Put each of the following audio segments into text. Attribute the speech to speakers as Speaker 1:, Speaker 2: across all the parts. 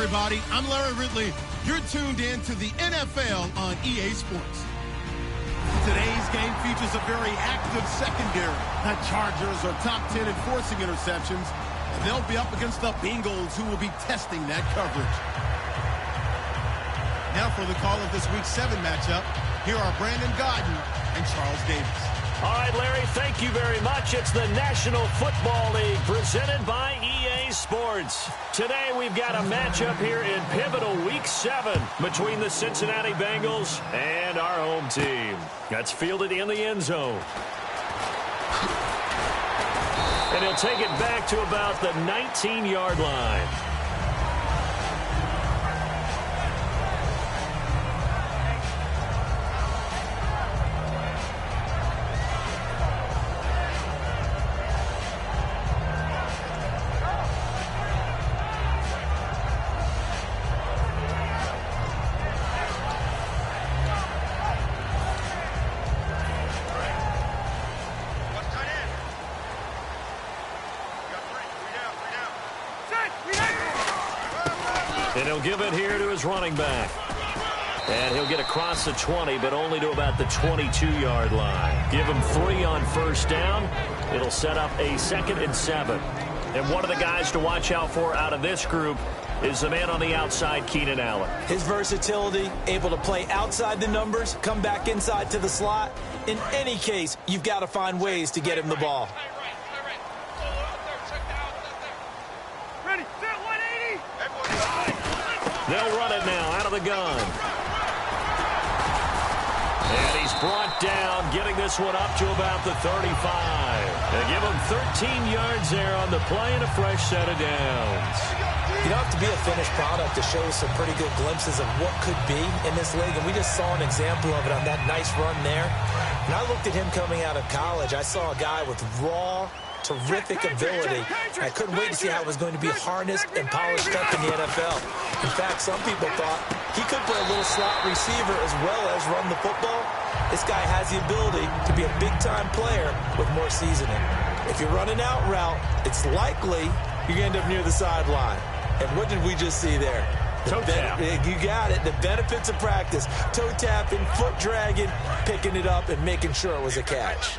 Speaker 1: everybody. I'm Larry Ridley. You're tuned in to the NFL on EA Sports. Today's game features a very active secondary. The Chargers are top 10 in forcing interceptions, and they'll be up against the Bengals, who will be testing that coverage. Now for the call of this Week 7 matchup, here are Brandon Godden and Charles Davis.
Speaker 2: All right, Larry, thank you very much. It's the National Football League presented by EA Sports. Today we've got a matchup here in pivotal Week 7 between the Cincinnati Bengals and our home team. That's fielded in the end zone. And he'll take it back to about the 19-yard line. And he'll give it here to his running back. And he'll get across the 20, but only to about the 22-yard line. Give him 3 on first down. It'll set up a 2nd and 7. And one of the guys to watch out for out of this group is the man on the outside, Keenan Allen.
Speaker 3: His versatility, able to play outside the numbers, come back inside to the slot. In any case, you've got to find ways to get him the ball.
Speaker 2: They'll run it now out of the gun. And he's brought down, getting this one up to about the 35. They give him 13 yards there on the play and a fresh set of downs.
Speaker 3: You don't have to be a finished product to show some pretty good glimpses of what could be in this league, and we just saw an example of it on that nice run there. When I looked at him coming out of college, I saw a guy with raw, terrific ability. I couldn't wait to see how it was going to be harnessed and polished up in the NFL. In fact, some people thought he could play a little slot receiver as well as run the football. This guy has the ability to be a big-time player with more seasoning. If you're running out route, it's likely you're going to end up near the sideline. And what did we just see there?
Speaker 2: Toe tap.
Speaker 3: You got it. The benefits of practice. Toe tapping, foot dragging, picking it up, and making sure it was a catch.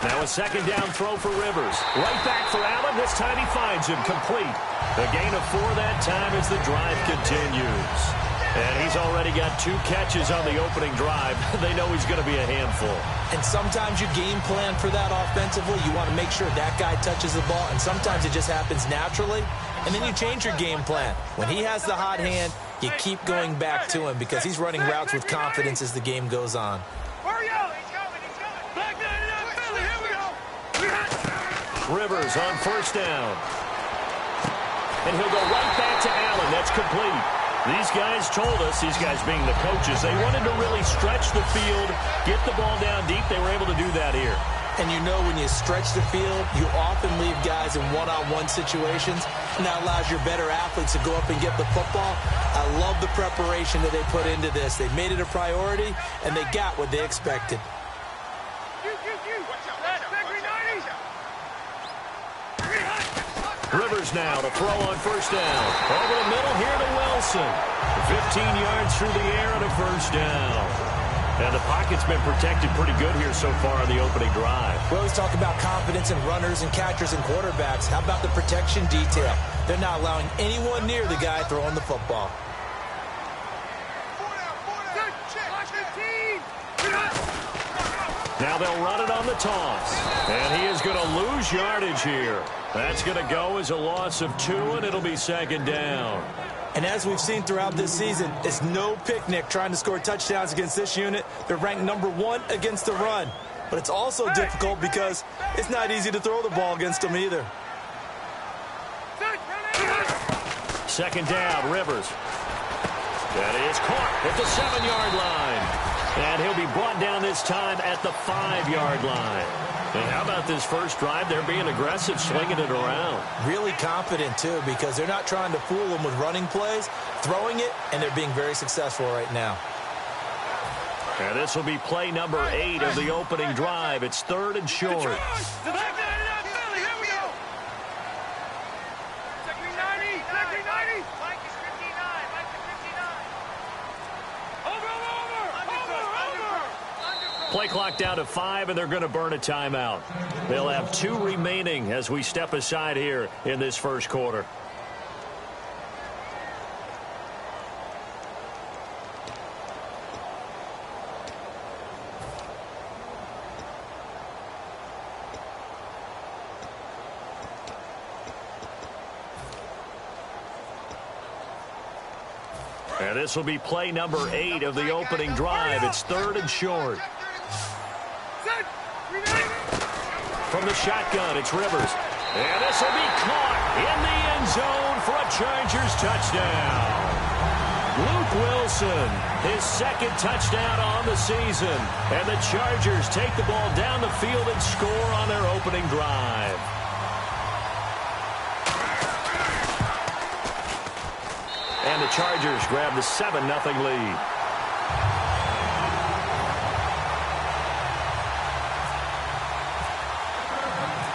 Speaker 2: Now a 2nd down throw for Rivers. Right back for Allen. This time he finds him complete. A gain of 4 that time as the drive continues. And he's already got 2 catches on the opening drive. They know he's going to be a handful.
Speaker 3: And sometimes you game plan for that offensively. You want to make sure that guy touches the ball. And sometimes it just happens naturally. And then you change your game plan. When he has the hot hand, you keep going back to him because he's running routes with confidence as the game goes on.
Speaker 2: Rivers on first down. And he'll go right back to Allen. That's complete. These guys told us, these guys being the coaches, they wanted to really stretch the field, get the ball down deep. They were able to do that here.
Speaker 3: And you know when you stretch the field, you often leave guys in one-on-one situations, and that allows your better athletes to go up and get the football. I love the preparation that they put into this. They made it a priority, and they got what they expected.
Speaker 2: Rivers now to throw on first down. Over the middle here to Wilson. 15 yards through the air and a first down. And the pocket's been protected pretty good here so far on the opening drive.
Speaker 3: We always talk about confidence in runners and catchers and quarterbacks. How about the protection detail? They're not allowing anyone near the guy throwing the football.
Speaker 2: Now they'll run it on the toss. And he is going to lose yardage here. That's going to go as a loss of 2, and it'll be 2nd down.
Speaker 3: And as we've seen throughout this season, it's no picnic trying to score touchdowns against this unit. They're ranked number 1 against the run. But it's also difficult because it's not easy to throw the ball against them either.
Speaker 2: 2nd down, Rivers. That is caught at the 7-yard line. And he'll be brought down this time at the 5-yard line. And how about this first drive? They're being aggressive, slinging it around.
Speaker 3: Really confident, too, because they're not trying to fool them with running plays, throwing it, and they're being very successful right now.
Speaker 2: And this will be play number 8 of the opening drive. It's 3rd and short. Play clock down to 5, and they're going to burn a timeout. They'll have 2 remaining as we step aside here in this first quarter. And this will be play number 8 of the opening drive. It's 3rd and short. From the shotgun, it's Rivers. And this will be caught in the end zone for a Chargers touchdown. Luke Wilson, his 2nd touchdown on the season. And the Chargers take the ball down the field and score on their opening drive. And the Chargers grab the 7-0 lead.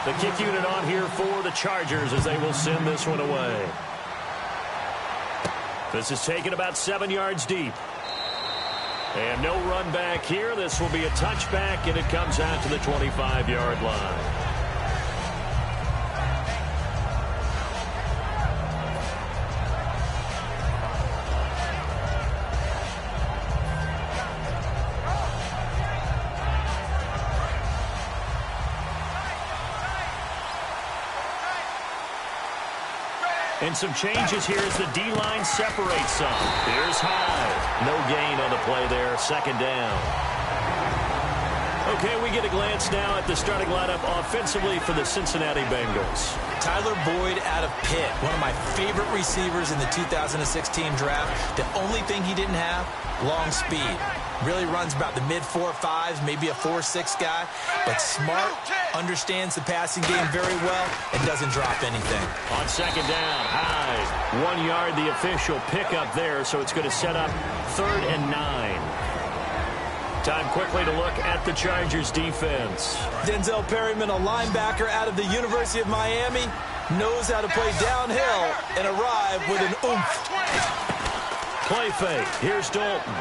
Speaker 2: The kick unit on here for the Chargers as they will send this one away. This is taken about 7 yards deep. And no run back here. This will be a touchback, and it comes out to the 25-yard line. And some changes here as the D-line separates some. Here's Hyde. No gain on the play there. 2nd down. Okay, we get a glance now at the starting lineup offensively for the Cincinnati Bengals.
Speaker 3: Tyler Boyd out of Pitt, one of my favorite receivers in the 2016 draft. The only thing he didn't have, long speed. Really runs about the mid-4.5s, maybe a 4.6 guy. But smart, understands the passing game very well, and doesn't drop anything.
Speaker 2: On 2nd down, Hyde. 1 yard, the official pickup there, so it's going to set up 3rd and 9. Time quickly to look at the Chargers defense.
Speaker 3: Denzel Perryman, a linebacker out of the University of Miami, knows how to play downhill and arrive with an oomph.
Speaker 2: Play fake. Here's Dalton.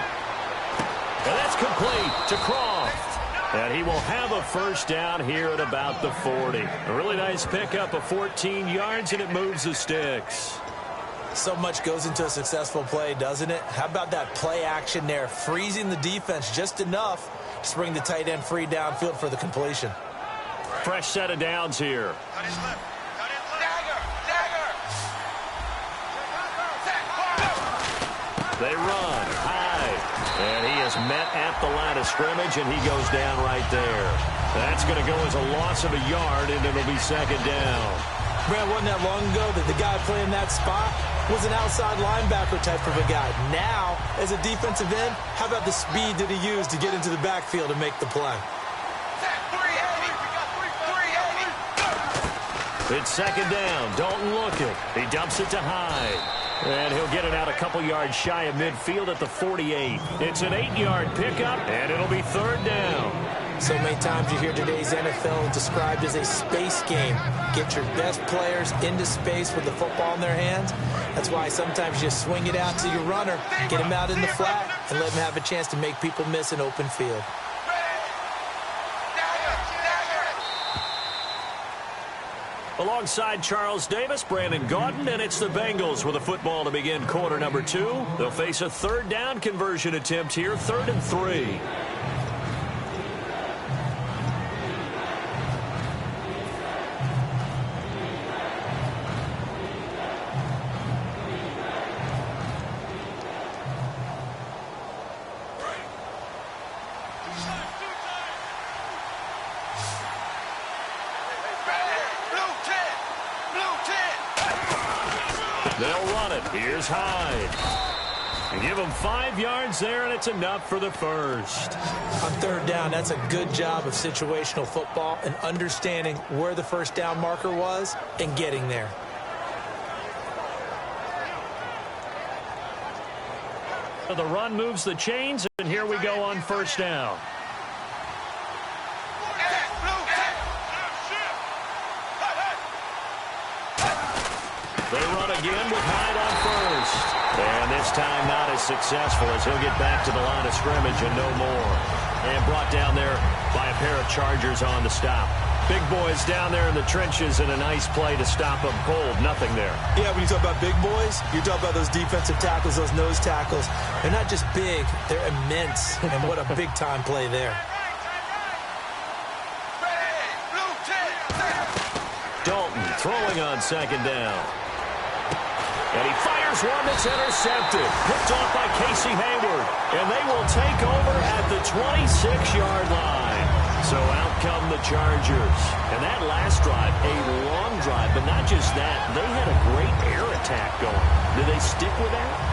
Speaker 2: And that's complete to Croft. And he will have a 1st down here at about the 40. A really nice pickup of 14 yards, and it moves the sticks.
Speaker 3: So much goes into a successful play, doesn't it? How about that play action there, freezing the defense just enough to bring the tight end free downfield for the completion.
Speaker 2: Fresh set of downs here. They run high, and he is met at the line of scrimmage, and he goes down right there. That's going to go as a loss of a yard, and it'll be 2nd down.
Speaker 3: Man, wasn't that long ago that the guy playing that spot was an outside linebacker type of a guy. Now, as a defensive end, how about the speed that he used to get into the backfield and make the play?
Speaker 2: It's 2nd down. Dalton looking. He dumps it to Hyde. And he'll get it out a couple yards shy of midfield at the 48. It's an 8-yard pickup, and it'll be 3rd down.
Speaker 3: So many times you hear today's NFL described as a space game. Get your best players into space with the football in their hands. That's why sometimes you swing it out to your runner, get him out in the flat, and let him have a chance to make people miss an open field.
Speaker 2: Alongside Charles Davis, Brandon Gaudin, and it's the Bengals with a football to begin quarter number 2. They'll face a 3rd down conversion attempt here, 3rd and 3. They'll run it. Here's Hyde. And give them 5 yards there, and it's enough for the 1st.
Speaker 3: On 3rd down, that's a good job of situational football and understanding where the 1st down marker was and getting there.
Speaker 2: The run moves the chains, and here we go on first down. They run again with Hyde on first. And this time not as successful as he'll get back to the line of scrimmage and no more. And brought down there by a pair of Chargers on the stop. Big boys down there in the trenches and a nice play to stop them cold. Nothing there.
Speaker 3: Yeah, when you talk about big boys, you're talking about those defensive tackles, those nose tackles. They're not just big, they're immense. And what a big-time play there.
Speaker 2: Dalton throwing on second down. And he fires one that's intercepted. Picked off by Casey Hayward. And they will take over at the 26-yard line. So out come the Chargers. And that last drive, a long drive, but not just that. They had a great air attack going. Do they stick with that?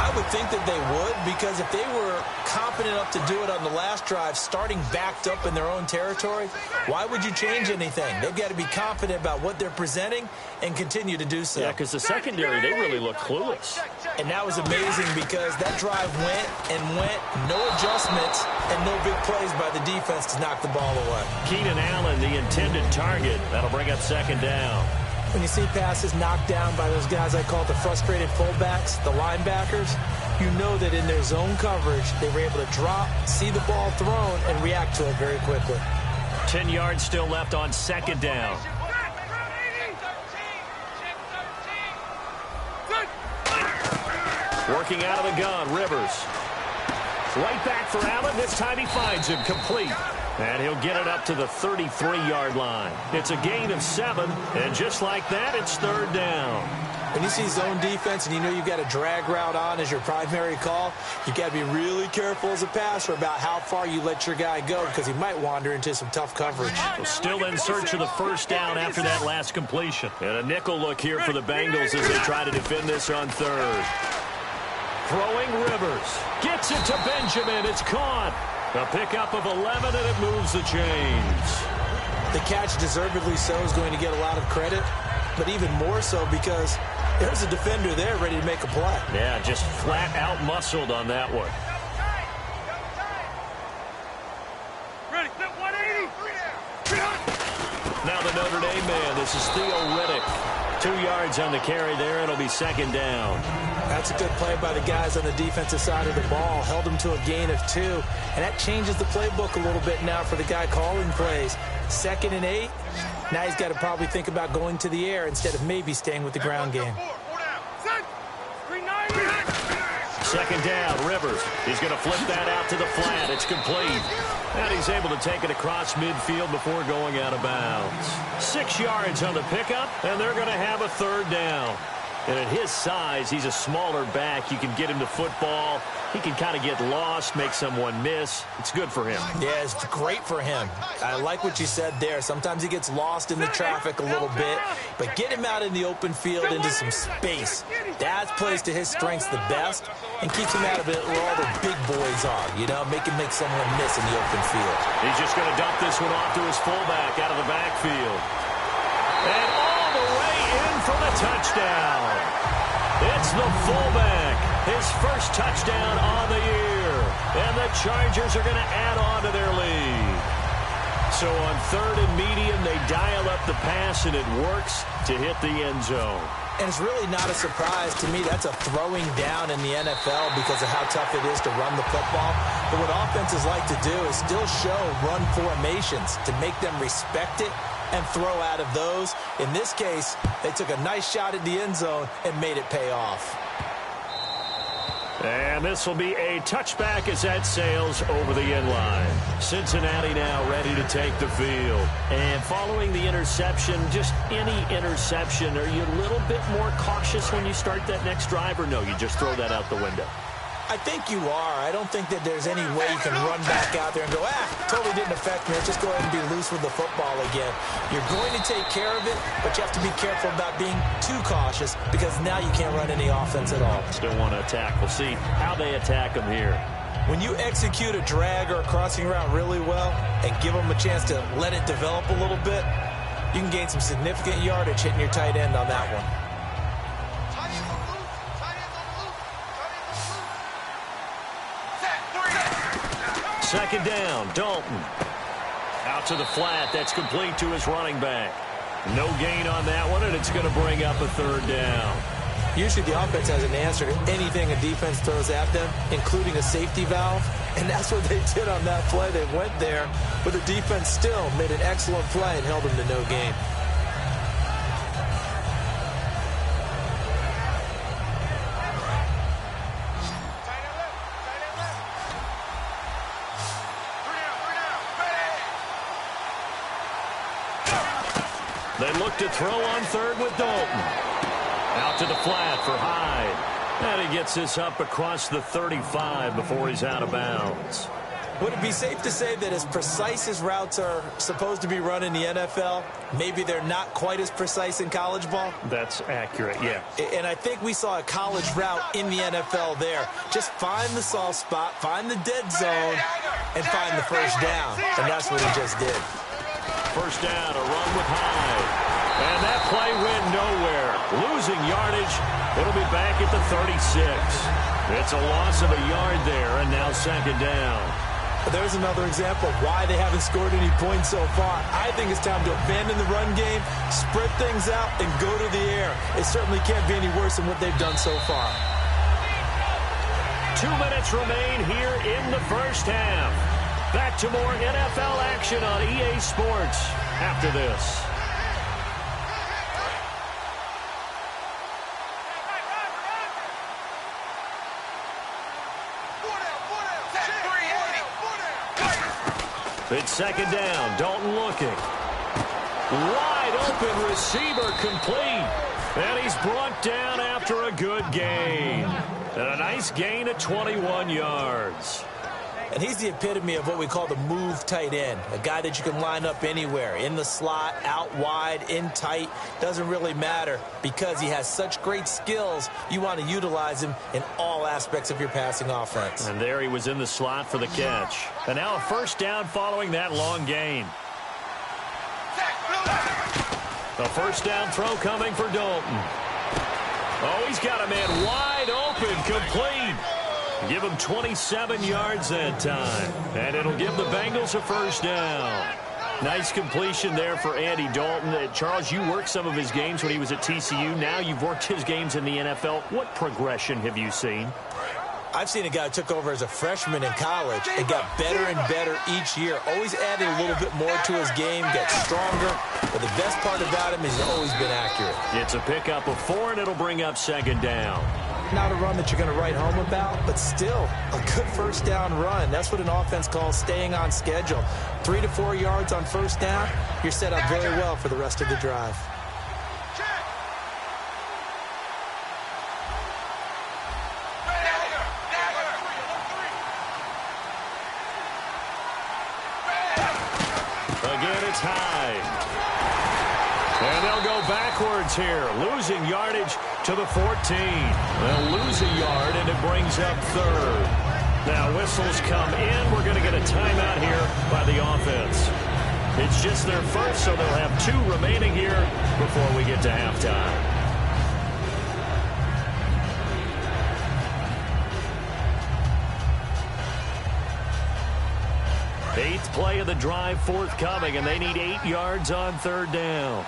Speaker 3: I would think that they would, because if they were confident enough to do it on the last drive, starting backed up in their own territory, why would you change anything? They've got to be confident about what they're presenting and continue to do so.
Speaker 2: Yeah, because the secondary, they really look clueless.
Speaker 3: And that was amazing because that drive went and went, no adjustments, and no big plays by the defense to knock the ball away.
Speaker 2: Keenan Allen, the intended target. That'll bring up second down.
Speaker 3: When you see passes knocked down by those guys I call the frustrated fullbacks, the linebackers, you know that in their zone coverage, they were able to drop, see the ball thrown, and react to it very quickly.
Speaker 2: 10 yards still left on second down. Working out of the gun, Rivers. Right back for Allen. This time he finds him complete. And he'll get it up to the 33-yard line. It's a gain of 7, and just like that, it's third down.
Speaker 3: When you see zone defense and you know you've got a drag route on as your primary call, you've got to be really careful as a passer about how far you let your guy go, because he might wander into some tough coverage.
Speaker 2: So still in search of the first down after that last completion. And a nickel look here for the Bengals as they try to defend this on third. Throwing Rivers. Gets it to Benjamin. It's caught. A pickup of 11, and it moves the chains.
Speaker 3: The catch, deservedly so, is going to get a lot of credit, but even more so because there's a defender there ready to make a play.
Speaker 2: Yeah, just flat out muscled on that one.
Speaker 4: Ready, 180.
Speaker 2: Now the Notre Dame man, this is Theo Riddick. 2 yards on the carry there. It'll be second down.
Speaker 3: That's a good play by the guys on the defensive side of the ball. Held them to a gain of 2. And that changes the playbook a little bit now for the guy calling plays. 2nd and 8. Now he's got to probably think about going to the air instead of maybe staying with the ground game.
Speaker 2: Second down, Rivers. He's going to flip that out to the flat. It's complete. And he's able to take it across midfield before going out of bounds. 6 yards on the pickup, and they're going to have a third down. And at his size, he's a smaller back. You can get him to football. He can kind of get lost, make someone miss. It's good for him.
Speaker 3: Yeah, it's great for him. I like what you said there. Sometimes he gets lost in the traffic a little bit, but get him out in the open field into some space. That plays to his strengths the best and keeps him out of it where all the big boys are, you know, make someone miss in the open field.
Speaker 2: He's just going to dump this one off to his fullback out of the backfield. And all the way in for the touchdown. It's the fullback. His first touchdown on the year. And the Chargers are going to add on to their lead. So on 3rd and medium, they dial up the pass, and it works to hit the end zone.
Speaker 3: And it's really not a surprise to me. That's a throwing down in the NFL because of how tough it is to run the football. But what offenses like to do is still show run formations to make them respect it and throw out of those. In this case, they took a nice shot at the end zone and made it pay off.
Speaker 2: And this will be a touchback as that sails over the end line. Cincinnati now ready to take the field. And following the interception, just any interception, are you a little bit more cautious when you start that next drive, or no, you just throw that out the window?
Speaker 3: I think you are. I don't think that there's any way you can run back out there and go, totally didn't affect me. Let's just go ahead and be loose with the football again. You're going to take care of it, but you have to be careful about being too cautious because now you can't run any offense at all.
Speaker 2: Still want to attack. We'll see how they attack them here.
Speaker 3: When you execute a drag or a crossing route really well and give them a chance to let it develop a little bit, you can gain some significant yardage hitting your tight end on that one.
Speaker 2: second down. Dalton. Out to the flat. That's complete to his running back. No gain on that one, and it's going to bring up a third down.
Speaker 3: Usually the offense has an answer to anything a defense throws at them, including a safety valve. And that's what they did on that play. They went there, but the defense still made an excellent play and held them to no gain.
Speaker 2: They look to throw on third with Dalton. Out to the flat for Hyde. And he gets this up across the 35 before he's out of bounds.
Speaker 3: Would it be safe to say that as precise as routes are supposed to be run in the NFL, maybe they're not quite as precise in college ball?
Speaker 2: That's accurate, yeah.
Speaker 3: And I think we saw a college route in the NFL there. Just find the soft spot, find the dead zone, and find the first down. And that's what he just did.
Speaker 2: First down, a run with Hyde. And that play went nowhere. Losing yardage. It'll be back at the 36. It's a loss of a yard there, and now second down.
Speaker 3: There's another example of why they haven't scored any points so far. I think it's time to abandon the run game, spread things out, and go to the air. It certainly can't be any worse than what they've done so far.
Speaker 2: 2 minutes remain here in the first half. Back to more NFL action on EA Sports after this. It's second down. Dalton looking. Wide open receiver complete. And he's brought down after a good gain. And a nice gain of 21 yards.
Speaker 3: And he's the epitome of what we call the move tight end. A guy that you can line up anywhere. In the slot, out wide, in tight. Doesn't really matter because he has such great skills. You want to utilize him in all aspects of your passing offense.
Speaker 2: And there he was in the slot for the catch. And now a first down following that long gain. A first down throw coming for Dalton. Oh, he's got a man wide open, complete. Give him 27 yards that time. And it'll give the Bengals a first down. Nice completion there for Andy Dalton. Charles, you worked some of his games when he was at TCU. Now you've worked his games in the NFL. What progression have you seen?
Speaker 3: I've seen a guy who took over as a freshman in college and got better and better each year. Always added a little bit more to his game, got stronger. But the best part about him is he's always been accurate.
Speaker 2: It's a pickup of 4, and it'll bring up second down.
Speaker 3: Not a run that you're going to write home about, but still a good first down run. That's what an offense calls staying on schedule. 3 to 4 yards on first down, you're set up very well for the rest of the drive.
Speaker 2: Again, it's Hyde. And they'll go backwards here, losing yardage to the 14. They'll lose a yard, and it brings up third. Now whistles come in. We're going to get a timeout here by the offense. It's just their first, so they'll have 2 remaining here before we get to halftime. Eighth play of the drive forthcoming, and they need 8 yards on third down.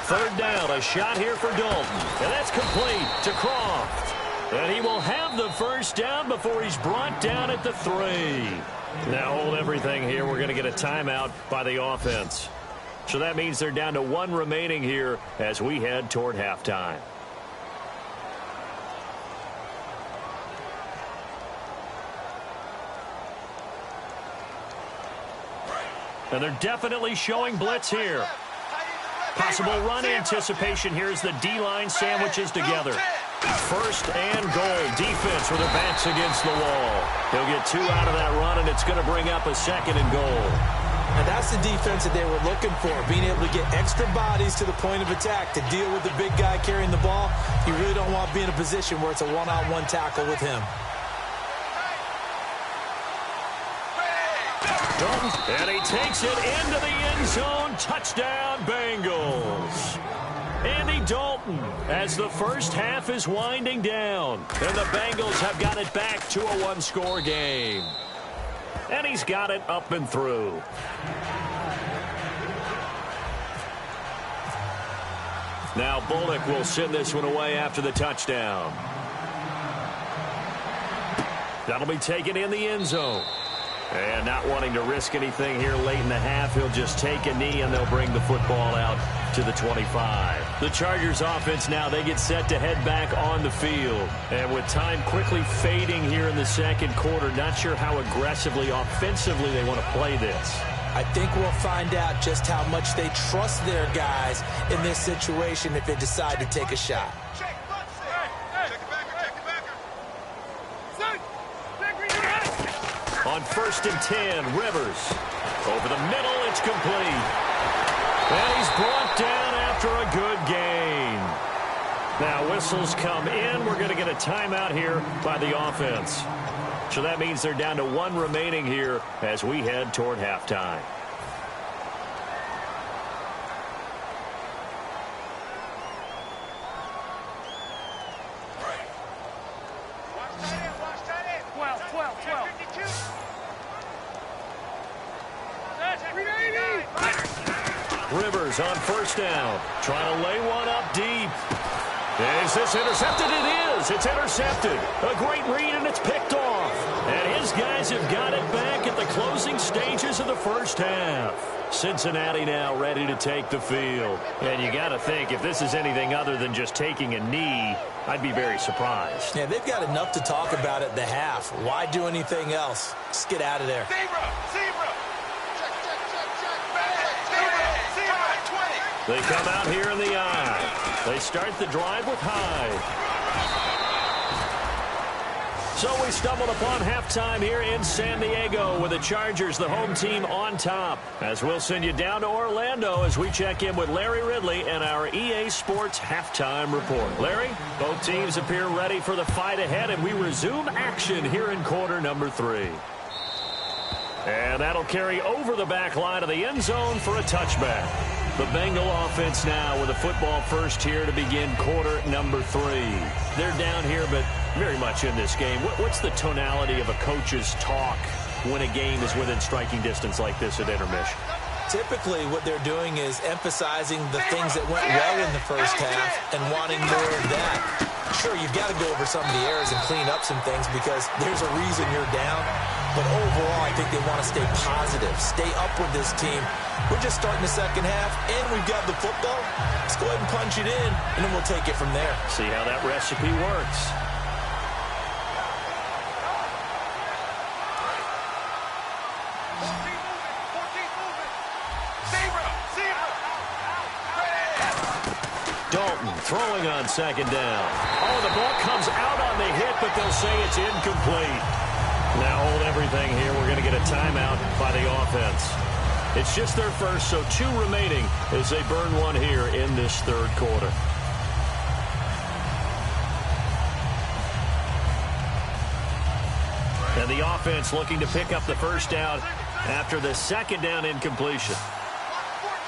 Speaker 2: Third down, a shot here for Dalton. And that's complete to Croft. And he will have the first down before he's brought down at the 3. Now hold everything here. We're going to get a timeout by the offense. So that means they're down to 1 remaining here as we head toward halftime. And they're definitely showing blitz here. Possible run anticipation here as the D-line sandwiches together. First and goal. Defense with their backs against the wall. He'll get 2 out of that run, and it's going to bring up a second and goal.
Speaker 3: And that's the defense that they were looking for, being able to get extra bodies to the point of attack to deal with the big guy carrying the ball. You really don't want to be in a position where it's a one-on-one tackle with him.
Speaker 2: And he takes it into the end zone. Touchdown, Bengals. Andy Dalton as the first half is winding down. And the Bengals have got it back to a one-score game. And he's got it up and through. Now Bullock will send this one away after the touchdown. That'll be taken in the end zone. And not wanting to risk anything here late in the half, he'll just take a knee and they'll bring the football out to the 25. The Chargers offense now, they get set to head back on the field. And with time quickly fading here in the second quarter, not sure how aggressively, offensively they want to play this.
Speaker 3: I think we'll find out just how much they trust their guys in this situation if they decide to take a shot.
Speaker 2: On 1st and 10, Rivers. Over the middle, it's complete. And he's brought down after a good gain. Now whistles come in. We're going to get a timeout here by the offense. So that means they're down to one remaining here as we head toward halftime. Rivers on 1st down, trying to lay one up deep. Is this intercepted? It is. It's intercepted. A great read, and it's picked off. And his guys have got it back at the closing stages of the first half. Cincinnati now ready to take the field. And you got to think, if this is anything other than just taking a knee, I'd be very surprised.
Speaker 3: Yeah, they've got enough to talk about at the half. Why do anything else? Just get out of there.
Speaker 2: They come out here in the eye. They start the drive with Hyde. So we stumbled upon halftime here in San Diego with the Chargers, the home team, on top. As we'll send you down to Orlando as we check in with Larry Ridley and our EA Sports halftime report. Larry, both teams appear ready for the fight ahead, and we resume action here in quarter number 3. And that'll carry over the back line of the end zone for a touchback. The Bengal offense now with a football first here to begin quarter number 3. They're down here, but very much in this game. What's the tonality of a coach's talk when a game is within striking distance like this at intermission?
Speaker 3: Typically, what they're doing is emphasizing the things that went well in the first half and wanting more of that. Sure, you've got to go over some of the errors and clean up some things because there's a reason you're down. But overall, I think they want to stay positive, stay up with this team. We're just starting the second half, and we've got the football. Let's go ahead and punch it in, and then we'll take it from there.
Speaker 2: See how that recipe works. Dalton throwing on 2nd down. Oh, the ball comes out on the hit, but they'll say it's incomplete. Now hold everything here. We're going to get a timeout by the offense. It's just their first, so 2 remaining as they burn one here in this third quarter. And the offense looking to pick up the first down after the 2nd down incompletion.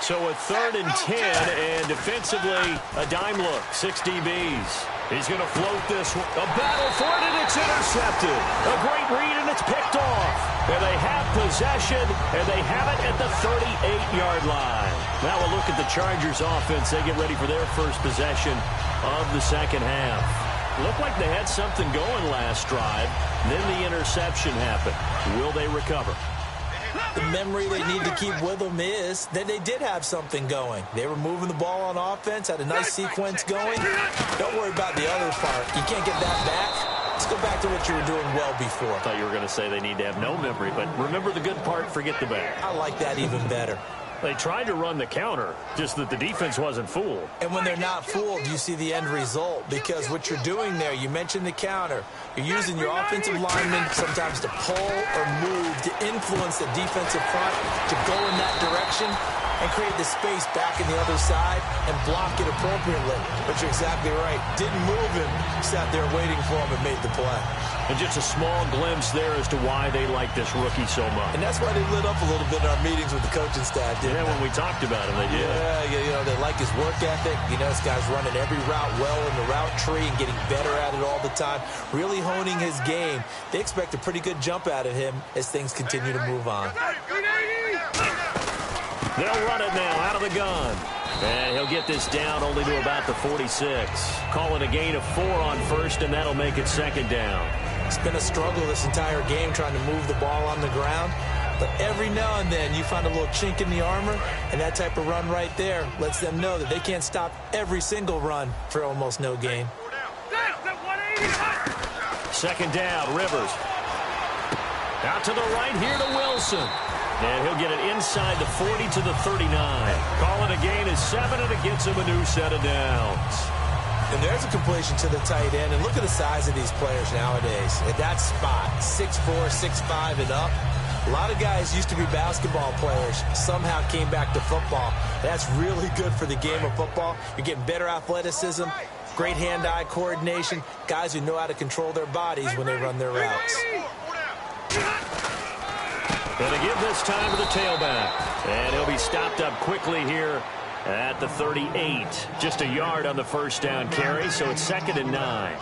Speaker 2: So a 3rd and 10, and defensively, a dime look, 6 DBs. He's going to float this one. A battle for it, and it's intercepted. A great read, and it's picked off. And they have possession, and they have it at the 38-yard line. Now a look at the Chargers offense. They get ready for their first possession of the second half. Looked like they had something going last drive. Then the interception happened. Will they recover?
Speaker 3: The memory they need to keep with them is that they did have something going. They were moving the ball on offense, had a nice sequence going. Don't worry about the other part. You can't get that back. Let's go back to what you were doing well before.
Speaker 2: I thought you were going to say they need to have no memory, but remember the good part, forget the bad.
Speaker 3: I like that even better.
Speaker 2: They tried to run the counter, just that the defense wasn't fooled.
Speaker 3: And when they're not fooled, you see the end result. Because what you're doing there, you mentioned the counter. You're using your offensive linemen sometimes to pull or move to influence the defensive front to go in that direction and create the space back in the other side and block it appropriately. But you're exactly right. Didn't move him, sat there waiting for him and made the play.
Speaker 2: And just a small glimpse there as to why they like this rookie so much.
Speaker 3: And that's why they lit up a little bit in our meetings with the coaching staff, didn't they?
Speaker 2: Yeah, when we talked about him, they did.
Speaker 3: Yeah, they like his work ethic. This guy's running every route well in the route tree and getting better at it all the time, really honing his game. They expect a pretty good jump out of him as things continue to move on.
Speaker 2: They'll run it now out of the gun. And he'll get this down only to about the 46. Call it a gain of 4 on first, and that'll make it second down.
Speaker 3: It's been a struggle this entire game trying to move the ball on the ground. But every now and then you find a little chink in the armor, and that type of run right there lets them know that they can't stop every single run for almost no gain.
Speaker 2: Second down, Rivers. Out to the right here to Wilson. And he'll get it inside the 40 to the 39. Call it a gain of 7, and it gets him a new set of downs.
Speaker 3: And there's a completion to the tight end. And look at the size of these players nowadays. At that spot, 6'4", 6'5", and up. A lot of guys used to be basketball players, somehow came back to football. That's really good for the game of football. You're getting better athleticism, great hand-eye coordination, guys who know how to control their bodies when they run their routes.
Speaker 2: Going to give this time to the tailback. And he'll be stopped up quickly here at the 38. Just a yard on the first down carry, so it's 2nd and 9.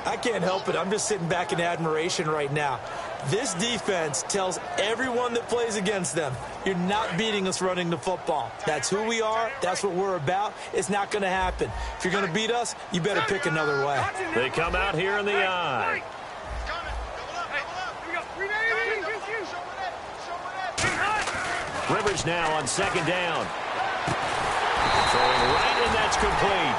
Speaker 3: I can't help it. I'm just sitting back in admiration right now. This defense tells everyone that plays against them, you're not beating us running the football. That's who we are. That's what we're about. It's not going to happen. If you're going to beat us, you better pick another way.
Speaker 2: They come out here in the eye. Rivers now on second down. Throwing right, and that's complete.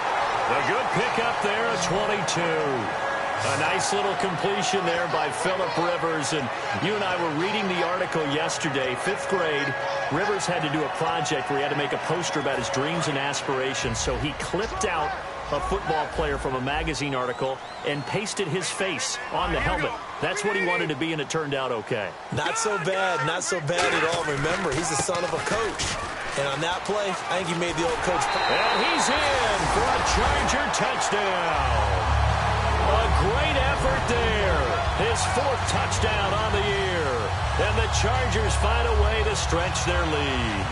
Speaker 2: A good pickup there at 22. A nice little completion there by Phillip Rivers. And you and I were reading the article yesterday, 5th grade. Rivers had to do a project where he had to make a poster about his dreams and aspirations. So he clipped out a football player from a magazine article and pasted his face on the helmet. That's what he wanted to be, and it turned out okay.
Speaker 3: Not so bad at all. Remember, he's the son of a coach. And on that play, I think he made the old coach.
Speaker 2: And he's in for a Charger touchdown. A great effort there. His 4th touchdown on the year. And the Chargers find a way to stretch their lead.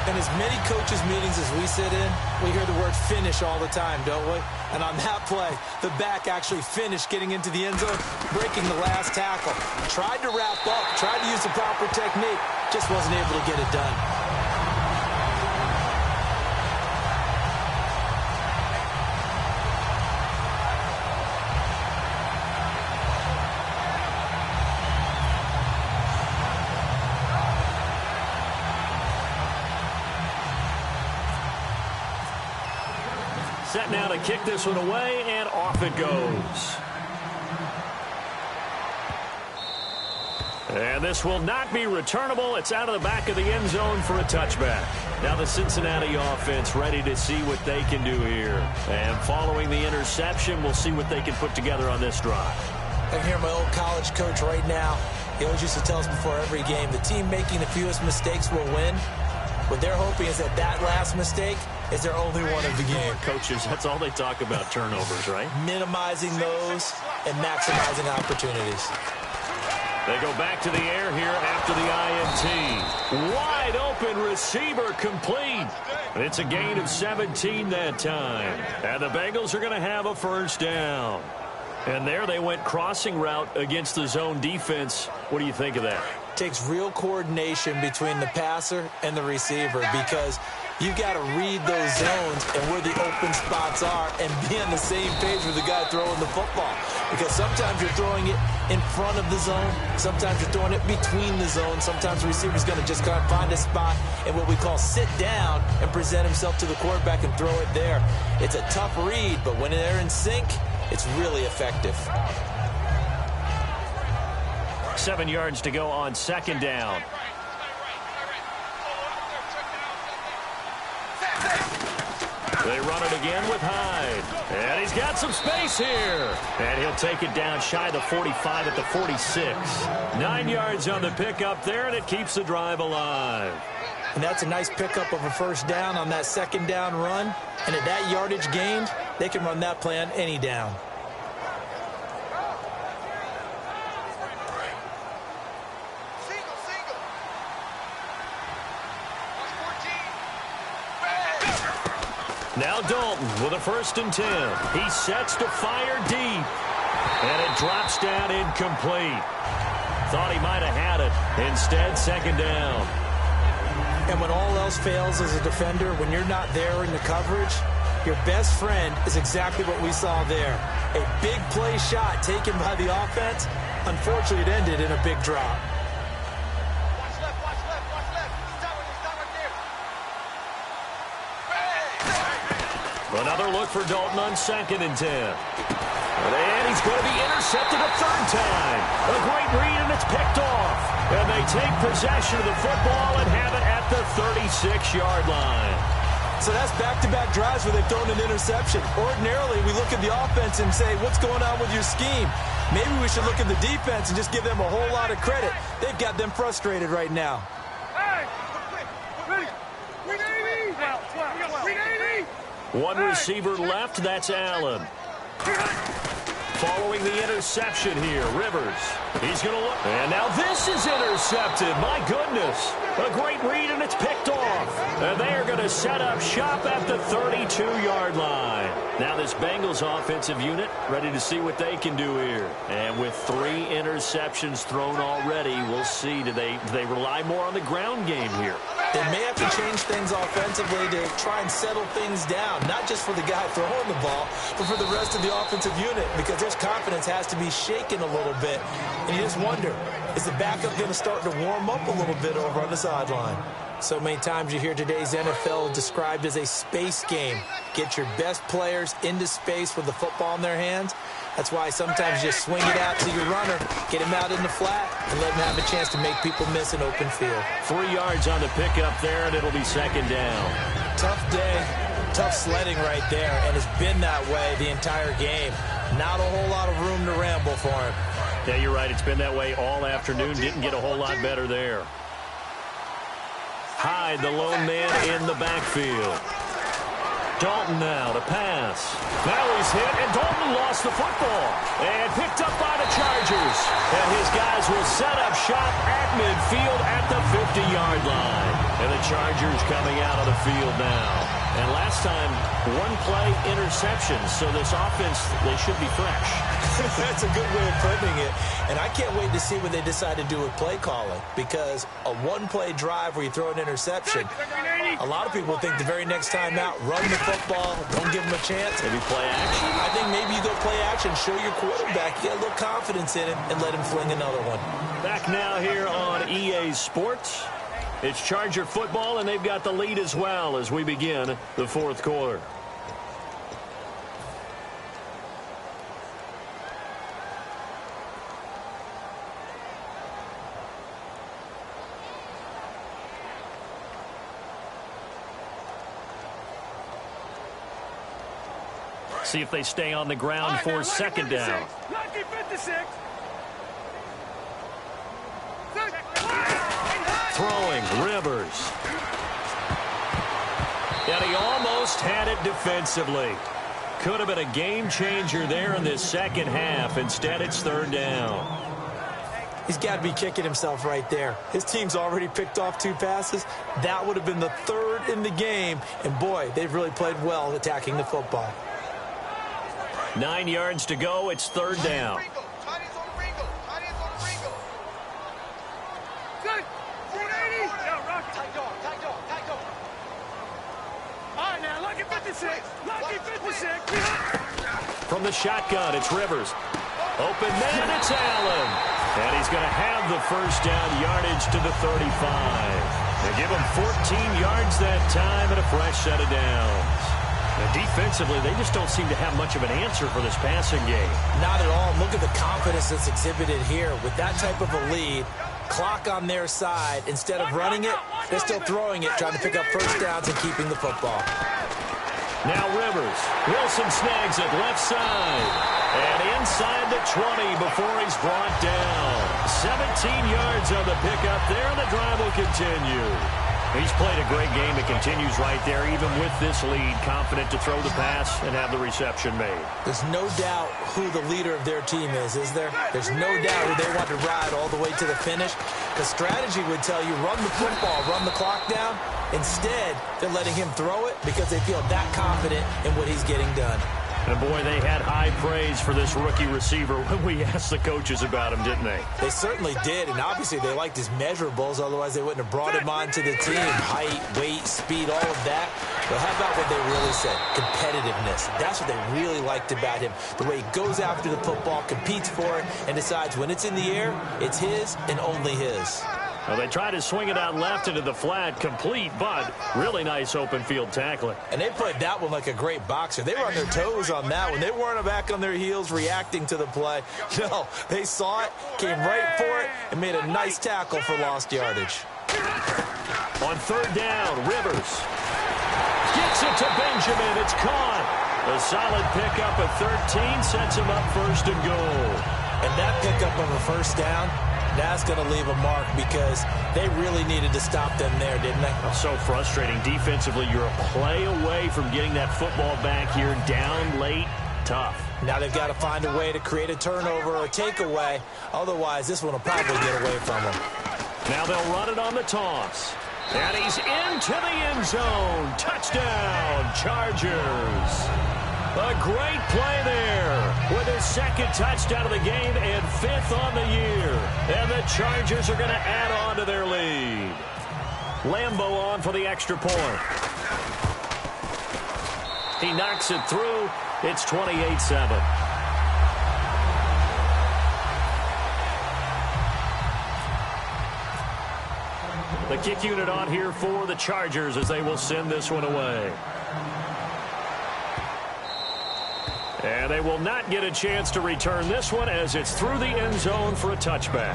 Speaker 3: In as many coaches' meetings as we sit in, we hear the word finish all the time, don't we? And on that play, the back actually finished getting into the end zone, breaking the last tackle. Tried to wrap up, tried to use the proper technique, just wasn't able to get it done.
Speaker 2: Set now to kick this one away, and off it goes. And this will not be returnable. It's out of the back of the end zone for a touchback. Now the Cincinnati offense ready to see what they can do here. And following the interception, we'll see what they can put together on this drive.
Speaker 3: I can hear my old college coach right now. He always used to tell us before every game, the team making the fewest mistakes will win. What they're hoping is that last mistake is their only one of the game.
Speaker 2: Coaches, that's all they talk about, turnovers, right?
Speaker 3: Minimizing those and maximizing opportunities.
Speaker 2: They go back to the air here after the INT. Wide open receiver complete. It's a gain of 17 that time. And the Bengals are going to have a first down. And there they went crossing route against the zone defense. What do you think of that?
Speaker 3: Takes real coordination between the passer and the receiver, because you've got to read those zones and where the open spots are and be on the same page with the guy throwing the football. Because sometimes you're throwing it in front of the zone. Sometimes you're throwing it between the zones. Sometimes the receiver's going to just kind of find a spot and what we call sit down and present himself to the quarterback and throw it there. It's a tough read, but when they're in sync, it's really effective.
Speaker 2: 7 yards to go on second down. They run it again with Hyde. And he's got some space here. And he'll take it down shy of the 45 at the 46. 9 yards on the pickup there, and it keeps the drive alive.
Speaker 3: And that's a nice pickup of a first down on that second down run. And at that yardage gained, they can run that play on any down.
Speaker 2: Now Dalton with a 1st and 10. He sets to fire deep. And it drops down incomplete. Thought he might have had it. Instead, 2nd down.
Speaker 3: And when all else fails as a defender, when you're not there in the coverage, your best friend is exactly what we saw there. A big play shot taken by the offense. Unfortunately, it ended in a big drop.
Speaker 4: Watch left, watch left, watch left. Stop right there.
Speaker 2: Another look for Dalton on 2nd and 10. And he's going to be intercepted a 3rd time. A great read, and it's picked off. And they take possession of the football and have it at the 36-yard line.
Speaker 3: So that's back-to-back drives where they've thrown an interception. Ordinarily, we look at the offense and say, what's going on with your scheme? Maybe we should look at the defense and just give them a whole lot of credit. They've got them frustrated right now.
Speaker 4: Hey! Ready? 380! 380!
Speaker 2: One receiver left, that's Allen. Following the interception here, Rivers. He's going to look. And now this is intercepted. My goodness. A great read, and it's picked off. And they are going to set up shop at the 32-yard line. Now this Bengals offensive unit ready to see what they can do here. And with 3 interceptions thrown already, we'll see. Do they rely more on the ground game here?
Speaker 3: They may have to change things offensively to try and settle things down, not just for the guy throwing the ball, but for the rest of the offensive unit, because their confidence has to be shaken a little bit. And you just wonder, is the backup going to start to warm up a little bit over on the sideline? So many times you hear today's NFL described as a space game. Get your best players into space with the football in their hands. That's why sometimes you just swing it out to your runner, get him out in the flat, and let him have a chance to make people miss an open field.
Speaker 2: 3 yards on the pickup there, and it'll be 2nd down.
Speaker 3: Tough day, tough sledding right there, and it's been that way the entire game. Not a whole lot of room to ramble for him.
Speaker 2: Yeah, you're right. It's been that way all afternoon. Didn't get a whole lot better there. Hyde, the lone man in the backfield. Dalton now to pass. Now he's hit, and Dalton lost the football. And picked up by the Chargers. And his guys will set up shop at midfield at the 50-yard line. And the Chargers coming out of the field now. And last time, 1-play interception. So this offense, they should be fresh.
Speaker 3: That's a good way of putting it. And I can't wait to see what they decide to do with play calling. Because a 1-play drive where you throw an interception, a lot of people think the very next time out, run the football, don't give them a chance.
Speaker 2: Maybe play action?
Speaker 3: I think maybe you go play action, show your quarterback, get a little confidence in him, and let him fling another one.
Speaker 2: Back now here on EA Sports. It's Charger football, and they've got the lead as well as we begin the 4th quarter. See if they stay on the ground for 2nd down.
Speaker 4: 1956.
Speaker 2: Throwing, Rivers. And he almost had it defensively. Could have been a game changer there in this 2nd half. Instead, it's 3rd down.
Speaker 3: He's got to be kicking himself right there. His team's already picked off 2 passes. That would have been the 3rd in the game. And, boy, they've really played well attacking the football.
Speaker 2: 9 yards to go. It's 3rd down. From the shotgun, it's Rivers. Open man, it's Allen. And he's going to have the 1st down yardage to the 35. They give him 14 yards that time and a fresh set of downs. Now, defensively, they just don't seem to have much of an answer for this passing game.
Speaker 3: Not at all. Look at the confidence that's exhibited here. With that type of a lead, clock on their side, instead of running it, they're still throwing it, trying to pick up 1st downs and keeping the football.
Speaker 2: Now Rivers. Wilson snags it left side. And inside the 20 before he's brought down. 17 yards on the pickup there, and the drive will continue. He's played a great game. It continues right there, even with this lead. Confident to throw the pass and have the reception made.
Speaker 3: There's no doubt who the leader of their team is there? There's no doubt who they want to ride all the way to the finish. The strategy would tell you, run the football, run the clock down, Instead, they're letting him throw it because they feel that confident in what he's getting done.
Speaker 2: And, boy, they had high praise for this rookie receiver when we asked the coaches about him, didn't they?
Speaker 3: They certainly did, and obviously they liked his measurables, otherwise they wouldn't have brought him onto the team. Height, weight, speed, all of that. But how about what they really said? Competitiveness. That's what they really liked about him. The way he goes after the football, competes for it, and decides when it's in the air, it's his and only his.
Speaker 2: Well, they tried to swing it out left into the flat, complete, but really nice open field tackling.
Speaker 3: And they played that one like a great boxer. They were on their toes on that one. They weren't back on their heels reacting to the play. No, they saw it, came right for it, and made a nice tackle for lost yardage.
Speaker 2: On third down, Rivers gets it to Benjamin. It's caught. A solid pickup at 13 sets him up first and goal.
Speaker 3: And that pickup of a first down, that's going to leave a mark because they really needed to stop them there, didn't they?
Speaker 2: So frustrating. Defensively, you're a play away from getting that football back here down late. Tough.
Speaker 3: Now they've got to find a way to create a turnover or a takeaway. Otherwise, this one will probably get away from them.
Speaker 2: Now they'll run it on the toss. And he's into the end zone. Touchdown, Chargers. A great play there with his second touchdown of the game and 5th on the year. And the Chargers are going to add on to their lead. Lambo on for the extra point. He knocks it through. It's 28-7. The kick unit on here for the Chargers as they will send this one away. And they will not get a chance to return this one as it's through the end zone for a touchback.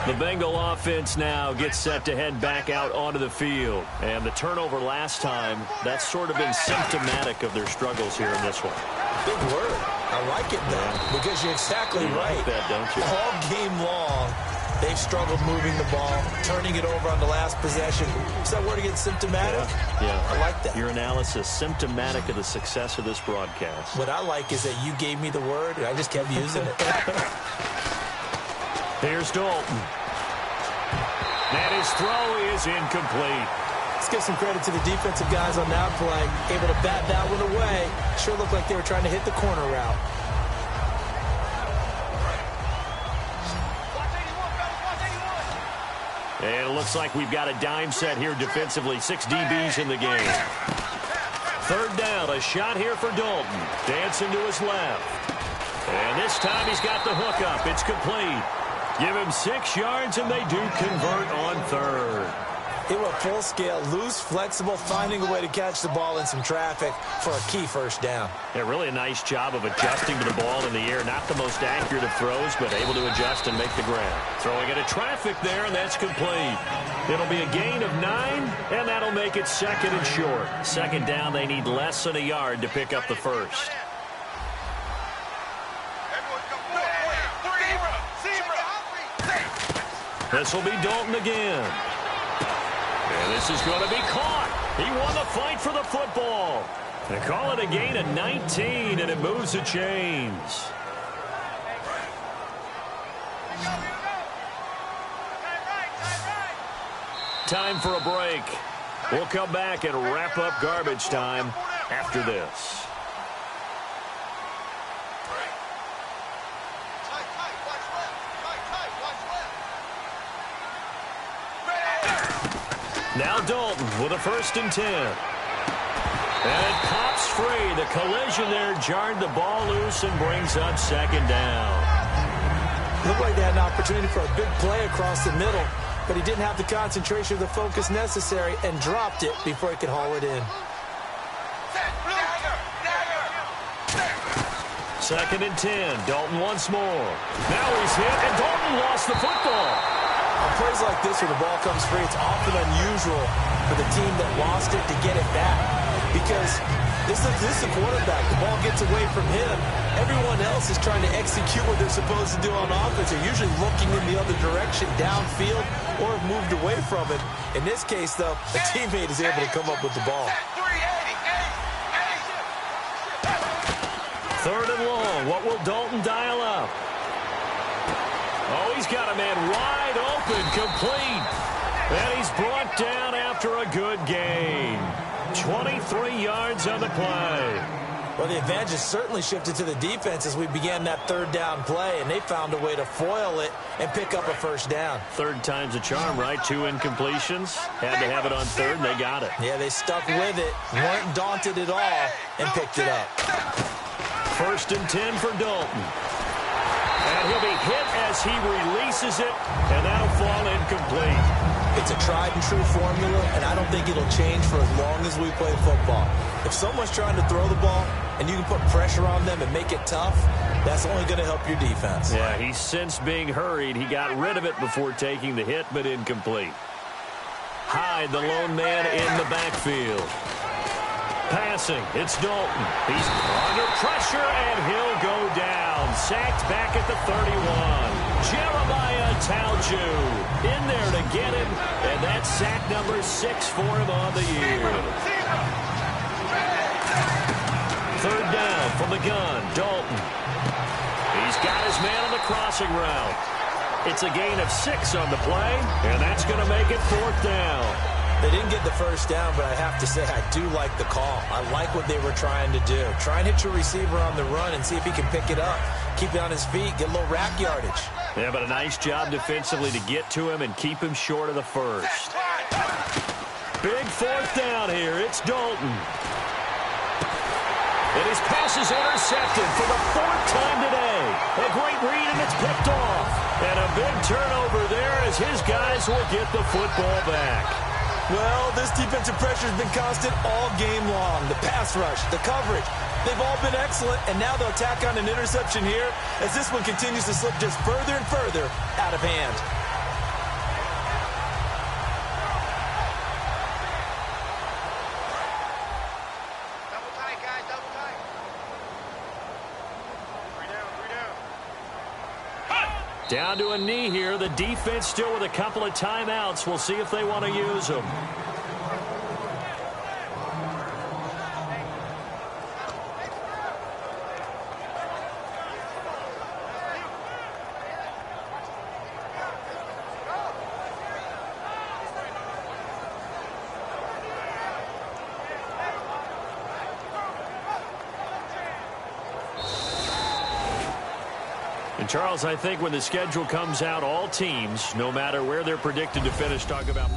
Speaker 2: The Bengal offense now gets set to head back out onto the field. And the turnover last time, that's sort of been symptomatic of their struggles here in this one.
Speaker 3: Big word. I like it, though, because you're exactly right.
Speaker 2: Like that, don't you?
Speaker 3: All game long, they've struggled moving the ball, turning it over on the last possession. Is that word again, symptomatic?
Speaker 2: Yeah.
Speaker 3: I like that.
Speaker 2: Your analysis, symptomatic of the success of this broadcast.
Speaker 3: What I like is that you gave me the word, and I just kept using it.
Speaker 2: Here's Dalton. And his throw is incomplete.
Speaker 3: Let's give some credit to the defensive guys on that play. Able to bat that one away. Sure looked like they were trying to hit the corner route.
Speaker 2: And it looks like we've got a dime set here defensively. 6 DBs in the game. Third down, a shot here for Dalton. Dancing to his left. And this time he's got the hook up. It's complete. Give him 6 yards, and they do convert on third.
Speaker 3: It went full scale, loose, flexible, finding a way to catch the ball in some traffic for a key first down.
Speaker 2: Yeah, really a nice job of adjusting to the ball in the air. Not the most accurate of throws, but able to adjust and make the grab. Throwing into traffic there, and that's complete. It'll be a gain of 9, and that'll make it second and short. Second down, they need less than a yard to pick up the first. This will be Dalton again. And this is going to be caught. He won the fight for the football. They call it a gain of 19, and it moves the chains. Time for a break. We'll come back and wrap up garbage time after this. Now Dalton with a 1st and 10. And it pops free. The collision there jarred the ball loose and brings up second down.
Speaker 3: Looked like they had an opportunity for a big play across the middle, but he didn't have the concentration or the focus necessary and dropped it before he could haul it in.
Speaker 2: 2nd and 10. Dalton once more. Now he's hit, and Dalton lost the football.
Speaker 3: On plays like this where the ball comes free, it's often unusual for the team that lost it to get it back because This is the quarterback. The ball gets away from him. Everyone else is trying to execute what they're supposed to do on offense. They're usually looking in the other direction, downfield, or have moved away from it. In this case, though, a teammate is able to come up with the ball.
Speaker 2: Third and long. What will Dalton dial up? Oh, he's got a man wide open, complete. And he's brought down after a good gain. 23 yards on the play.
Speaker 3: Well, the advantage has certainly shifted to the defense as we began that third down play, and they found a way to foil it and pick up a first down.
Speaker 2: Third time's a charm, right? 2 incompletions. Had to have it on third, and they got it.
Speaker 3: Yeah, they stuck with it, weren't daunted at all, and picked it up.
Speaker 2: First and 10 for Dalton. And he'll be hit as he releases it, and that'll fall incomplete.
Speaker 3: It's a tried-and-true formula, and I don't think it'll change for as long as we play football. If someone's trying to throw the ball and you can put pressure on them and make it tough, that's only going to help your defense.
Speaker 2: Yeah, he's since being hurried. He got rid of it before taking the hit, but incomplete. Hyde, the lone man in the backfield. Passing, it's Dalton. He's under pressure, and he'll go down. Sacked back at the 31. Jeremiah Tauju in there to get him, and that's sack number 6 for him on the year. Third down from the gun, Dalton. He's got his man on the crossing route. It's a gain of 6 on the play, and that's going to make it 4th down.
Speaker 3: They didn't get the first down, but I have to say I do like the call. I like what they were trying to do. Try and hit your receiver on the run and see if he can pick it up. Keep it on his feet, get a little rack yardage.
Speaker 2: Yeah, but a nice job defensively to get to him and keep him short of the first. Big 4th down here. It's Dalton. And his pass is intercepted for the 4th time today. A great read, and it's picked off. And a big turnover there as his guys will get the football back.
Speaker 3: Well, this defensive pressure has been constant all game long. The pass rush, the coverage, they've all been excellent, and now they'll tack on an interception here as this one continues to slip just further and further out of hand.
Speaker 4: Double tight, guys, double tight. 3 down, 3 down.
Speaker 2: Down to a knee here. The defense still with a couple of timeouts. We'll see if they want to use them. And Charles, I think when the schedule comes out, all teams, no matter where they're predicted to finish, talk about